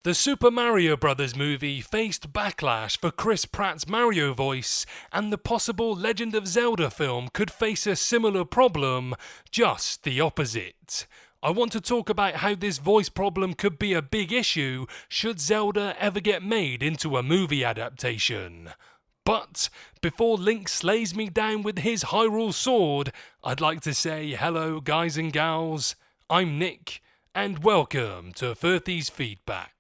The Super Mario Bros. Movie faced backlash for Chris Pratt's Mario voice, and the possible Legend of Zelda film could face a similar problem, just the opposite. I want to talk about how this voice problem could be a big issue should Zelda ever get made into a movie adaptation. But before Link slays me down with his Hyrule sword, I'd like to say hello guys and gals, I'm Nick, and welcome to Furthy's Feedback.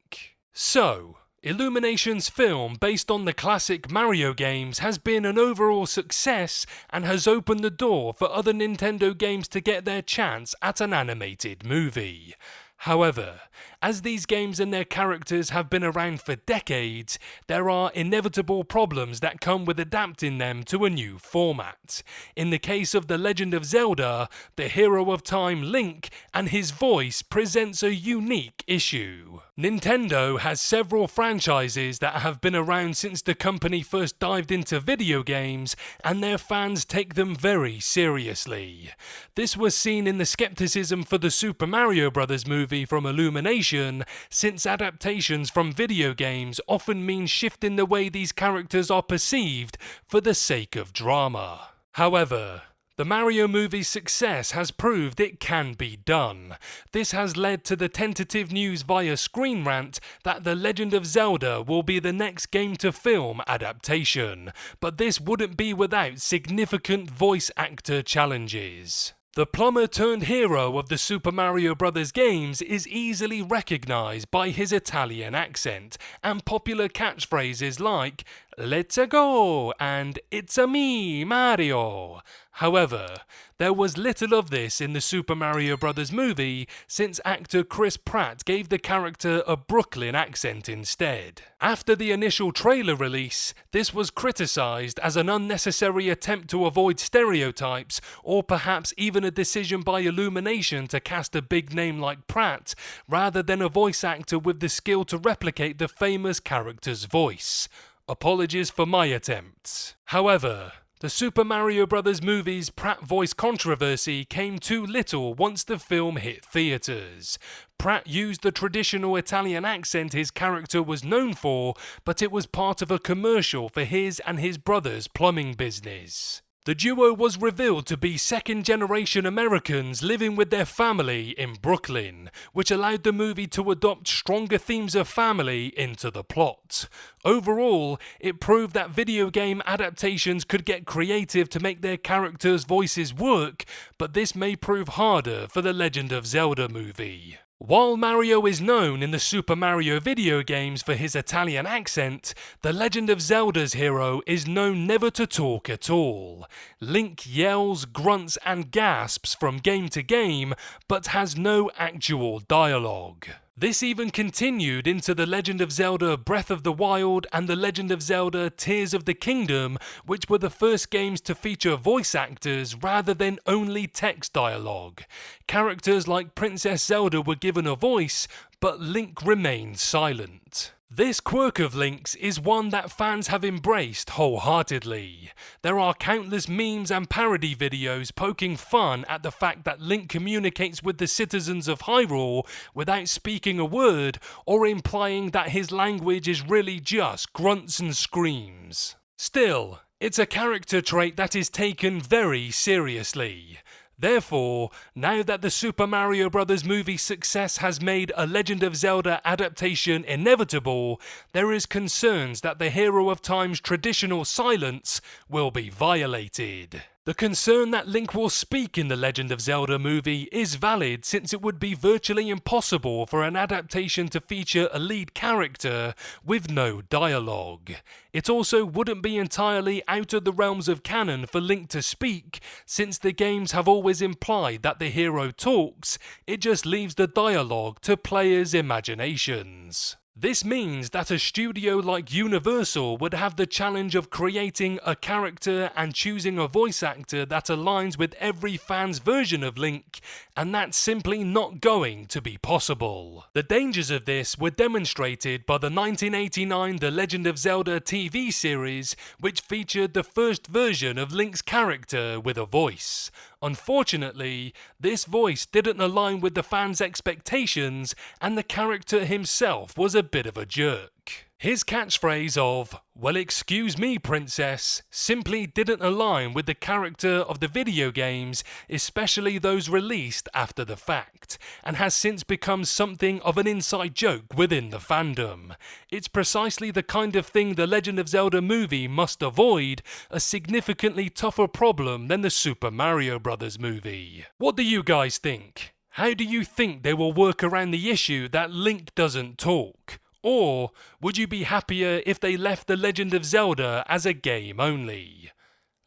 So, Illumination's film based on the classic Mario games has been an overall success and has opened the door for other Nintendo games to get their chance at an animated movie. However, as these games and their characters have been around for decades, there are inevitable problems that come with adapting them to a new format. In the case of The Legend of Zelda, the hero of time Link and his voice presents a unique issue. Nintendo has several franchises that have been around since the company first dived into video games, and their fans take them very seriously. This was seen in the skepticism for the Super Mario Bros. Movie from Illumination, since adaptations from video games often mean shifting the way these characters are perceived for the sake of drama. However, the Mario movie's success has proved it can be done. This has led to the tentative news via Screen Rant that The Legend of Zelda will be the next game-to-film adaptation, but this wouldn't be without significant voice actor challenges. The plumber-turned-hero of the Super Mario Bros. Games is easily recognised by his Italian accent and popular catchphrases like "Let's go" and "It's-a me, Mario." However, there was little of this in the Super Mario Bros. Movie since actor Chris Pratt gave the character a Brooklyn accent instead. After the initial trailer release, this was criticised as an unnecessary attempt to avoid stereotypes, or perhaps even a decision by Illumination to cast a big name like Pratt, rather than a voice actor with the skill to replicate the famous character's voice. Apologies for my attempts. However, the Super Mario Bros. Movie's Pratt voice controversy came too little once the film hit theatres. Pratt used the traditional Italian accent his character was known for, but it was part of a commercial for his and his brother's plumbing business. The duo was revealed to be second-generation Americans living with their family in Brooklyn, which allowed the movie to adopt stronger themes of family into the plot. Overall, it proved that video game adaptations could get creative to make their characters' voices work, but this may prove harder for the Legend of Zelda movie. While Mario is known in the Super Mario video games for his Italian accent, The Legend of Zelda's hero is known never to talk at all. Link yells, grunts and gasps from game to game, but has no actual dialogue. This even continued into The Legend of Zelda Breath of the Wild and The Legend of Zelda Tears of the Kingdom, which were the first games to feature voice actors rather than only text dialogue. Characters like Princess Zelda were given a voice, but Link remained silent. This quirk of Link's is one that fans have embraced wholeheartedly. There are countless memes and parody videos poking fun at the fact that Link communicates with the citizens of Hyrule without speaking a word, or implying that his language is really just grunts and screams. Still, it's a character trait that is taken very seriously. Therefore, now that the Super Mario Bros. Movie's success has made a Legend of Zelda adaptation inevitable, there is concerns that the hero of time's traditional silence will be violated. The concern that Link will speak in the Legend of Zelda movie is valid, since it would be virtually impossible for an adaptation to feature a lead character with no dialogue. It also wouldn't be entirely out of the realms of canon for Link to speak, since the games have always implied that the hero talks, it just leaves the dialogue to players' imaginations. This means that a studio like Universal would have the challenge of creating a character and choosing a voice actor that aligns with every fan's version of Link, and that's simply not going to be possible. The dangers of this were demonstrated by the 1989 The Legend of Zelda TV series, which featured the first version of Link's character with a voice. Unfortunately, this voice didn't align with the fans' expectations, and the character himself was a bit of a jerk. His catchphrase of, "Well, excuse me, princess," simply didn't align with the character of the video games, especially those released after the fact, and has since become something of an inside joke within the fandom. It's precisely the kind of thing the Legend of Zelda movie must avoid, a significantly tougher problem than the Super Mario Bros. Movie. What do you guys think? How do you think they will work around the issue that Link doesn't talk? Or would you be happier if they left The Legend of Zelda as a game only?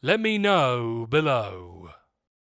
Let me know below.